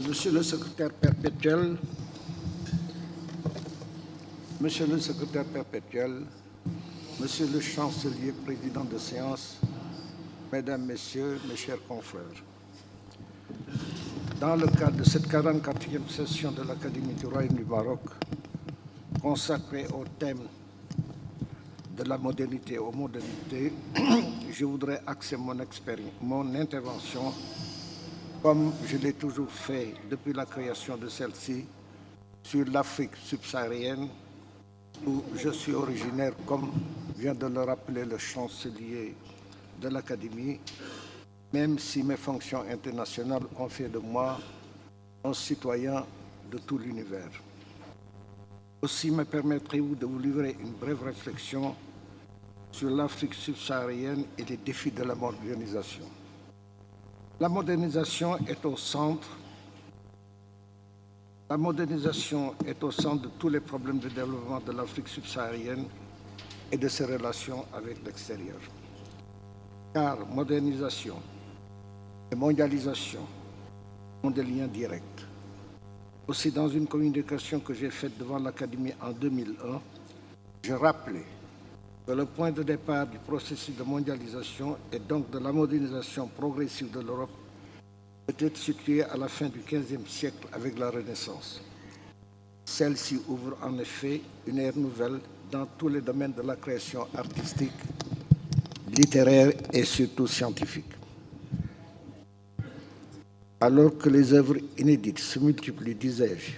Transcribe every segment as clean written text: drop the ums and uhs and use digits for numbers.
Monsieur le secrétaire perpétuel, Monsieur le secrétaire perpétuel, Monsieur le chancelier président de séance, Mesdames, Messieurs, mes chers confrères, dans le cadre de cette 44e session de l'Académie du Royaume du Maroc, consacrée au thème de la modernité aux modernités, je voudrais axer mon intervention, comme je l'ai toujours fait depuis la création de celle-ci, sur l'Afrique subsaharienne, où je suis originaire, comme vient de le rappeler le chancelier de l'Académie, même si mes fonctions internationales ont fait de moi un citoyen de tout l'univers. Aussi me permettrez-vous de vous livrer une brève réflexion sur l'Afrique subsaharienne et les défis de la modernisation. La modernisation est au centre de tous les problèmes de développement de l'Afrique subsaharienne et de ses relations avec l'extérieur. Car modernisation et mondialisation ont des liens directs. Aussi, dans une communication que j'ai faite devant l'Académie en 2001, je rappelais que le point de départ du processus de mondialisation et donc de la modernisation progressive de l'Europe peut être situé à la fin du XVe siècle avec la Renaissance. Celle-ci ouvre en effet une ère nouvelle dans tous les domaines de la création artistique, littéraire et surtout scientifique. Alors que les œuvres inédites se multiplient, disais-je,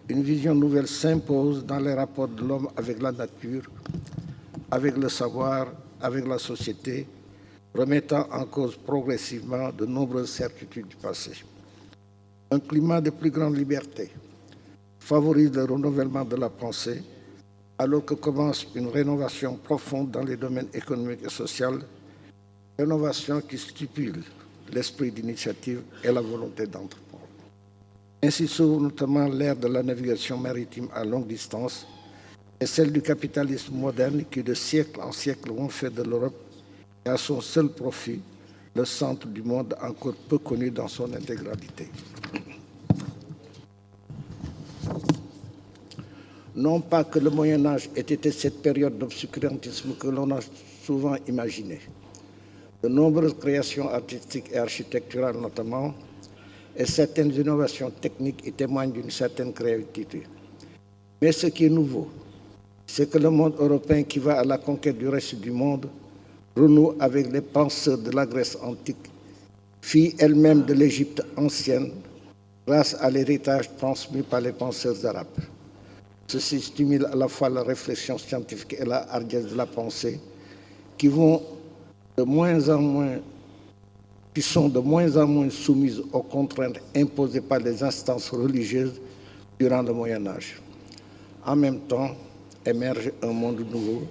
une vision nouvelle s'impose dans les rapports de l'homme avec la nature, avec le savoir, avec la société, remettant en cause progressivement de nombreuses certitudes du passé. Un climat de plus grande liberté favorise le renouvellement de la pensée, alors que commence une rénovation profonde dans les domaines économiques et sociaux, rénovation qui stipule l'esprit d'initiative et la volonté d'entreprendre. Ainsi s'ouvre notamment l'ère de la navigation maritime à longue distance et celle du capitalisme moderne qui, de siècle en siècle, ont fait de l'Europe, et à son seul profit, le centre du monde encore peu connu dans son intégralité. Non pas que le Moyen-Âge ait été cette période d'obscurantisme que l'on a souvent imaginée. De nombreuses créations artistiques et architecturales notamment, et certaines innovations techniques y témoignent d'une certaine créativité. Mais ce qui est nouveau, c'est que le monde européen qui va à la conquête du reste du monde renoue avec les penseurs de la Grèce antique, fille elle-même de l'Égypte ancienne, grâce à l'héritage transmis par les penseurs arabes. Ceci stimule à la fois la réflexion scientifique et la hardiesse de la pensée, qui sont de moins en moins soumises aux contraintes imposées par les instances religieuses durant le Moyen-Âge. En même temps, émerge un monde nouveau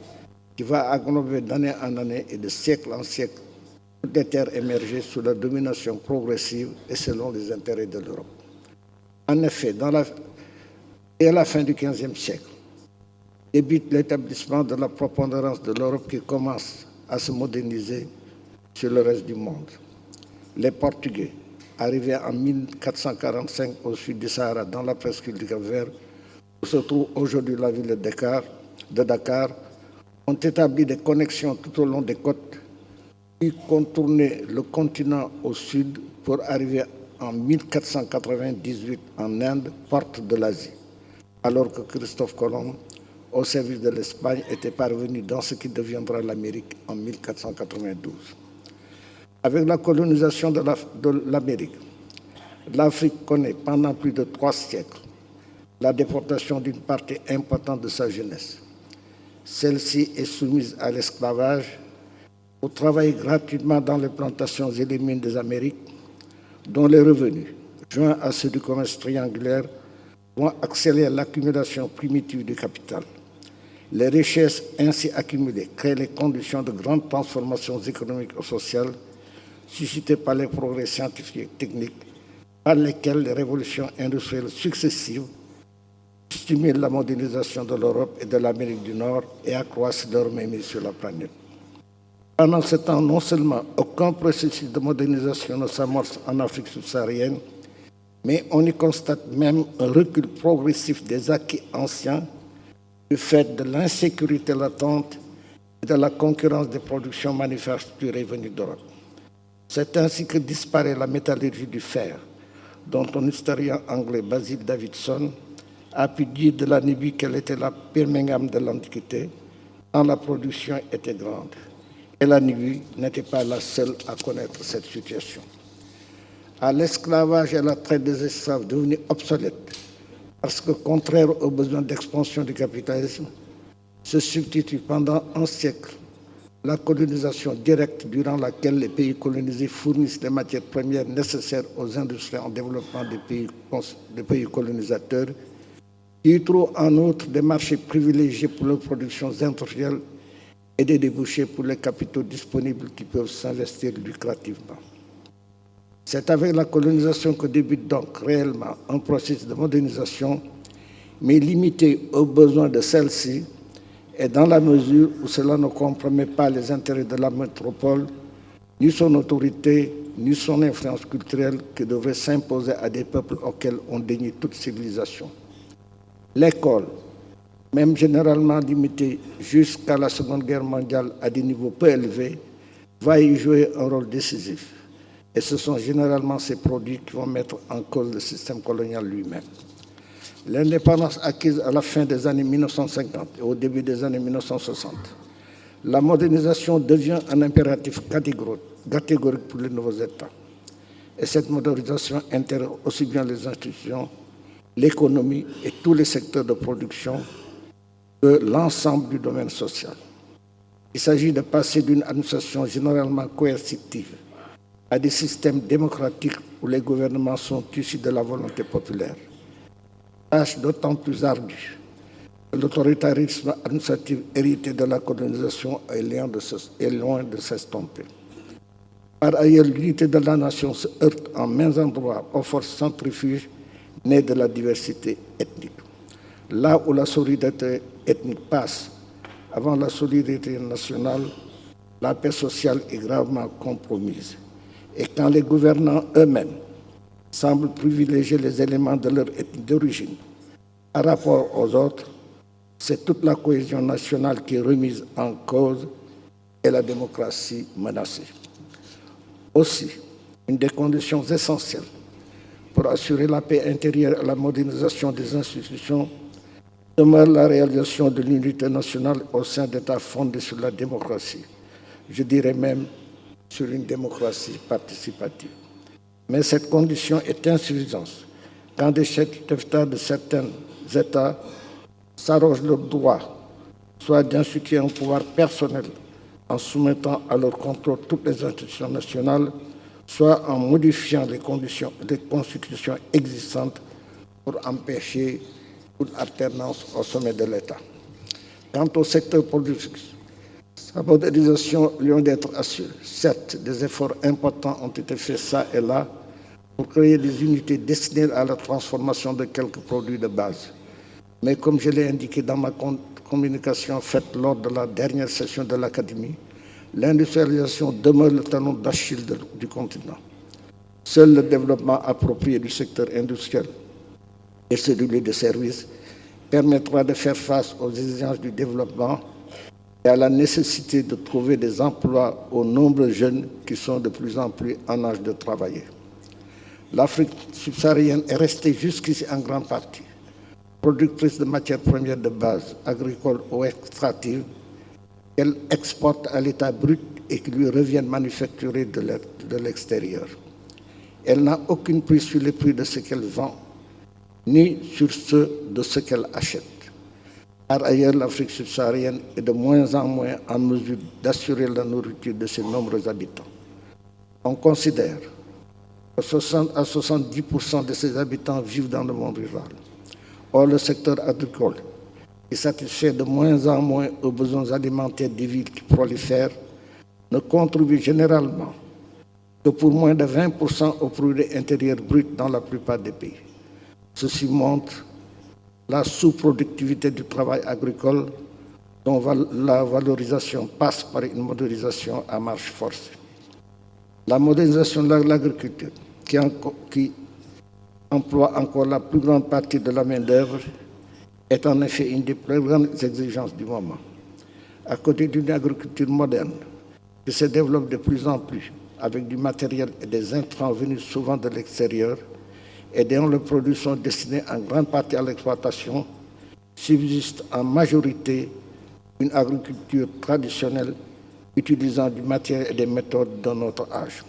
qui va englober d'année en année et de siècle en siècle toutes les terres émergées sous la domination progressive et selon les intérêts de l'Europe. En effet, et à la fin du XVe siècle, débute l'établissement de la prépondérance de l'Europe qui commence à se moderniser sur le reste du monde. Les Portugais, arrivés en 1445 au sud du Sahara, dans la presqu'île du Cap-Vert, où se trouve aujourd'hui la ville de Dakar, ont établi des connexions tout au long des côtes, puis contourné le continent au sud pour arriver en 1498 en Inde, porte de l'Asie, alors que Christophe Colomb, au service de l'Espagne, était parvenu dans ce qui deviendra l'Amérique en 1492. Avec la colonisation de l'Amérique, l'Afrique connaît pendant plus de 3 siècles la déportation d'une partie importante de sa jeunesse. Celle-ci est soumise à l'esclavage pour travailler gratuitement dans les plantations et les mines des Amériques, dont les revenus, joints à ceux du commerce triangulaire, vont accélérer l'accumulation primitive du capital. Les richesses ainsi accumulées créent les conditions de grandes transformations économiques et sociales suscitées par les progrès scientifiques et techniques, par lesquels les révolutions industrielles successives stimulent la modernisation de l'Europe et de l'Amérique du Nord et accroissent leur mainmise sur la planète. Pendant ce temps, non seulement aucun processus de modernisation ne s'amorce en Afrique subsaharienne, mais on y constate même un recul progressif des acquis anciens du fait de l'insécurité latente et de la concurrence des productions manufacturées venues d'Europe. C'est ainsi que disparaît la métallurgie du fer, dont un historien anglais, Basil Davidson, a pu dire de la Nubie qu'elle était la Birmingham de l'Antiquité, quand la production était grande. Et la Nubie n'était pas la seule à connaître cette situation. À l'esclavage et à la traite des esclaves devenus obsolètes, parce que contraire aux besoins d'expansion du capitalisme, se substitue pendant un siècle la colonisation directe durant laquelle les pays colonisés fournissent les matières premières nécessaires aux industries en développement des pays colonisateurs, qui trouvent en outre des marchés privilégiés pour leurs productions industrielles et des débouchés pour les capitaux disponibles qui peuvent s'investir lucrativement. C'est avec la colonisation que débute donc réellement un processus de modernisation, mais limité aux besoins de celle-ci, et dans la mesure où cela ne compromet pas les intérêts de la métropole, ni son autorité, ni son influence culturelle qui devrait s'imposer à des peuples auxquels on dénie toute civilisation. L'école, même généralement limitée jusqu'à la Seconde Guerre mondiale à des niveaux peu élevés, va y jouer un rôle décisif. Et ce sont généralement ces produits qui vont mettre en cause le système colonial lui-même. L'indépendance acquise à la fin des années 1950 et au début des années 1960, la modernisation devient un impératif catégorique pour les nouveaux États. Et cette modernisation intègre aussi bien les institutions, l'économie et tous les secteurs de production que l'ensemble du domaine social. Il s'agit de passer d'une administration généralement coercitive à des systèmes démocratiques où les gouvernements sont issus de la volonté populaire. Tâche d'autant plus ardue que l'autoritarisme administratif hérité de la colonisation est loin de s'estomper. Par ailleurs, l'unité de la nation se heurte en mains endroits aux forces centrifuges nées de la diversité ethnique. Là où la solidarité ethnique passe avant la solidarité nationale, la paix sociale est gravement compromise. Et quand les gouvernants eux-mêmes semblent privilégier les éléments de leur ethnie d'origine par rapport aux autres, c'est toute la cohésion nationale qui est remise en cause et la démocratie menacée. Aussi, une des conditions essentielles pour assurer la paix intérieure et la modernisation des institutions demeure la réalisation de l'unité nationale au sein d'États fondés sur la démocratie. Je dirais même sur une démocratie participative. Mais cette condition est insuffisante quand des chefs d'État de certains États s'arrogent le droit soit d'instituer un pouvoir personnel en soumettant à leur contrôle toutes les institutions nationales, soit en modifiant les constitutions existantes pour empêcher toute alternance au sommet de l'État. Quant au secteur politique, sa modernisation lui d'être assurée. Certes, des efforts importants ont été faits ça et là pour créer des unités destinées à la transformation de quelques produits de base. Mais comme je l'ai indiqué dans ma communication faite lors de la dernière session de l'Académie, l'industrialisation demeure le talon d'Achille du continent. Seul le développement approprié du secteur industriel et celui des services permettra de faire face aux exigences du développement et à la nécessité de trouver des emplois aux nombreux jeunes qui sont de plus en plus en âge de travailler. L'Afrique subsaharienne est restée jusqu'ici en grande partie productrice de matières premières de base, agricoles ou extractives, qu'elle exporte à l'état brut et qui lui reviennent manufacturés de l'extérieur. Elle n'a aucune prise sur les prix de ce qu'elle vend, ni sur ceux de ce qu'elle achète. Par ailleurs, l'Afrique subsaharienne est de moins en moins en mesure d'assurer la nourriture de ses nombreux habitants. On considère que 60 à 70% de ses habitants vivent dans le monde rural. Or, le secteur agricole, qui satisfait de moins en moins aux besoins alimentaires des villes qui prolifèrent, ne contribue généralement que pour moins de 20% au produit intérieur brut dans la plupart des pays. Ceci montre la sous-productivité du travail agricole dont la valorisation passe par une modernisation à marche forcée. La modernisation de l'agriculture, qui emploie encore la plus grande partie de la main-d'œuvre, est en effet une des plus grandes exigences du moment. À côté d'une agriculture moderne qui se développe de plus en plus avec du matériel et des intrants venus souvent de l'extérieur et dont les produits sont destinés en grande partie à l'exportation, subsiste en majorité une agriculture traditionnelle utilisant du matériel et des méthodes de notre âge.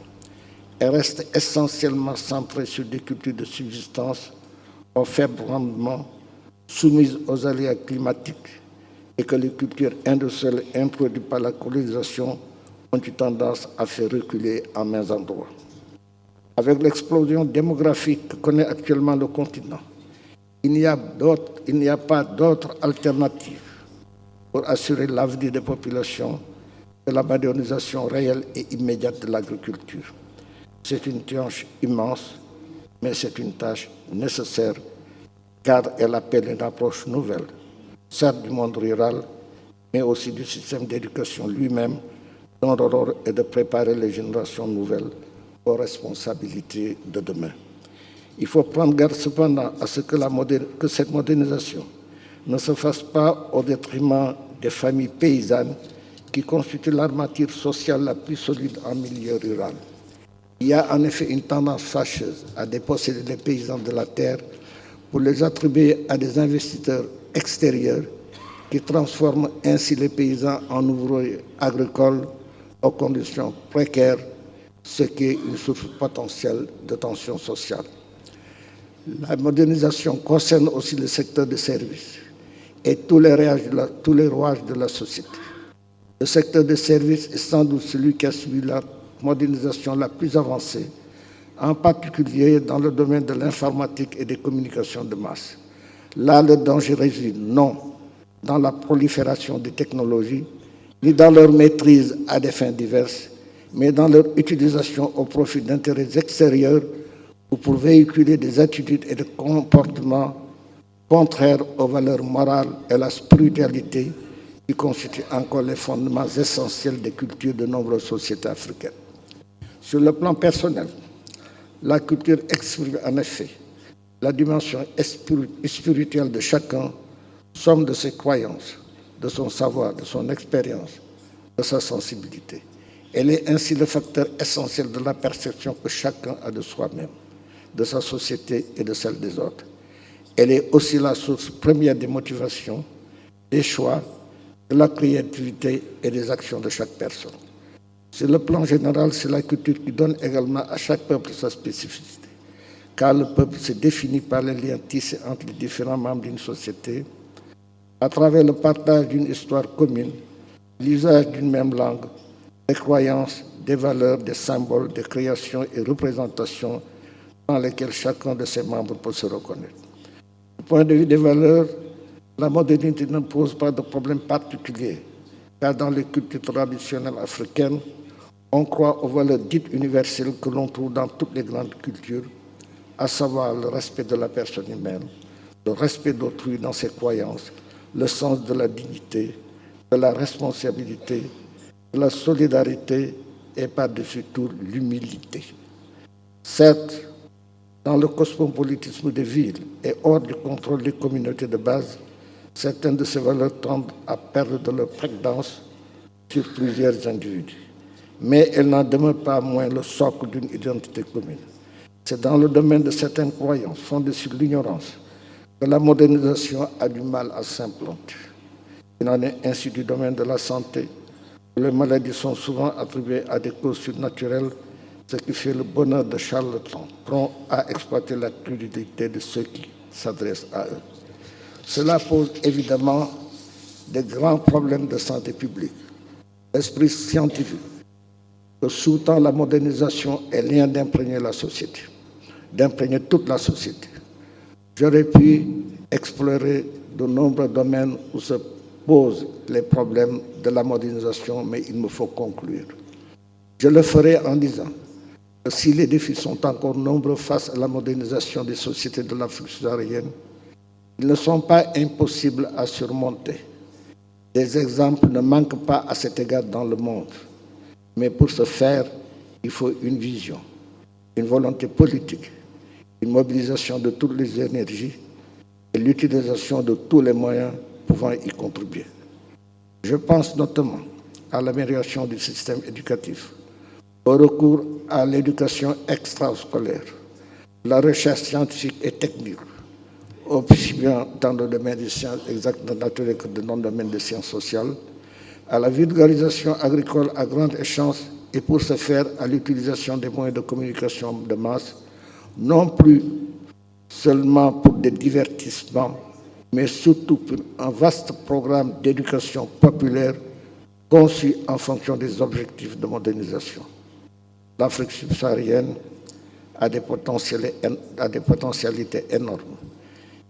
Elle reste essentiellement centrée sur des cultures de subsistance au faible rendement, soumises aux aléas climatiques, et que les cultures industrielles introduites par la colonisation ont eu tendance à faire reculer en mains endroits. Avec l'explosion démographique que connaît actuellement le continent, il n'y a pas d'autre alternative pour assurer l'avenir des populations que la modernisation réelle et immédiate de l'agriculture. C'est une tâche immense, mais c'est une tâche nécessaire car elle appelle une approche nouvelle, certes du monde rural, mais aussi du système d'éducation lui-même, dont le rôle est de préparer les générations nouvelles aux responsabilités de demain. Il faut prendre garde cependant à ce que cette modernisation ne se fasse pas au détriment des familles paysannes qui constituent l'armature sociale la plus solide en milieu rural. Il y a en effet une tendance fâcheuse à déposséder les paysans de la terre pour les attribuer à des investisseurs extérieurs qui transforment ainsi les paysans en ouvriers agricoles aux conditions précaires, ce qui est une source potentielle de tension sociale. La modernisation concerne aussi le secteur des services et tous les rouages de la société. Le secteur des services est sans doute celui qui a subi la modernisation la plus avancée, en particulier dans le domaine de l'informatique et des communications de masse. Là, le danger réside non dans la prolifération des technologies, ni dans leur maîtrise à des fins diverses, mais dans leur utilisation au profit d'intérêts extérieurs ou pour véhiculer des attitudes et des comportements contraires aux valeurs morales et à la spiritualité qui constituent encore les fondements essentiels des cultures de nombreuses sociétés africaines. Sur le plan personnel, la culture exprime en effet la dimension spirituelle de chacun, somme de ses croyances, de son savoir, de son expérience, de sa sensibilité. Elle est ainsi le facteur essentiel de la perception que chacun a de soi-même, de sa société et de celle des autres. Elle est aussi la source première des motivations, des choix, de la créativité et des actions de chaque personne. Sur le plan général, c'est la culture qui donne également à chaque peuple sa spécificité, car le peuple se définit par les liens tissés entre les différents membres d'une société, à travers le partage d'une histoire commune, l'usage d'une même langue, des croyances, des valeurs, des symboles, des créations et représentations dans lesquelles chacun de ses membres peut se reconnaître. Du point de vue des valeurs, la modernité ne pose pas de problème particulier, car dans les cultures traditionnelles africaines, on croit aux valeurs dites universelles que l'on trouve dans toutes les grandes cultures, à savoir le respect de la personne humaine, le respect d'autrui dans ses croyances, le sens de la dignité, de la responsabilité, de la solidarité et par-dessus tout l'humilité. Certes, dans le cosmopolitisme des villes et hors du contrôle des communautés de base, certaines de ces valeurs tendent à perdre de leur prégnance sur plusieurs individus. Mais elles n'en demeurent pas moins le socle d'une identité commune. C'est dans le domaine de certaines croyances fondées sur l'ignorance que la modernisation a du mal à s'implanter. Il en est ainsi du domaine de la santé, où les maladies sont souvent attribuées à des causes surnaturelles, ce qui fait le bonheur de charlatans, prompt à exploiter la crudité de ceux qui s'adressent à eux. Cela pose évidemment des grands problèmes de santé publique. L'esprit scientifique que sous-tend la modernisation est lien d'imprégner la société, d'imprégner toute la société. J'aurais pu explorer de nombreux domaines où se posent les problèmes de la modernisation, mais il me faut conclure. Je le ferai en disant que si les défis sont encore nombreux face à la modernisation des sociétés de l'Afrique subsaharienne, ils ne sont pas impossibles à surmonter. Des exemples ne manquent pas à cet égard dans le monde. Mais pour ce faire, il faut une vision, une volonté politique, une mobilisation de toutes les énergies et l'utilisation de tous les moyens pouvant y contribuer. Je pense notamment à l'amélioration du système éducatif, au recours à l'éducation extrascolaire, la recherche scientifique et technique, aussi bien dans le domaine des sciences exactes et naturelles que dans le domaine des sciences sociales, à la vulgarisation agricole à grande échéance et pour ce faire à l'utilisation des moyens de communication de masse, non plus seulement pour des divertissements, mais surtout pour un vaste programme d'éducation populaire conçu en fonction des objectifs de modernisation. L'Afrique subsaharienne a des potentialités énormes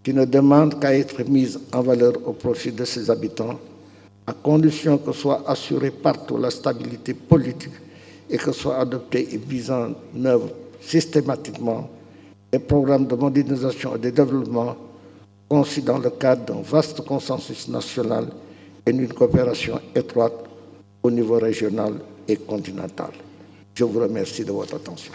qui ne demandent qu'à être mises en valeur au profit de ses habitants, à condition que soit assurée partout la stabilité politique et que soient adoptés et mis en œuvre systématiquement des programmes de modernisation et de développement conçus dans le cadre d'un vaste consensus national et d'une coopération étroite au niveau régional et continental. Je vous remercie de votre attention.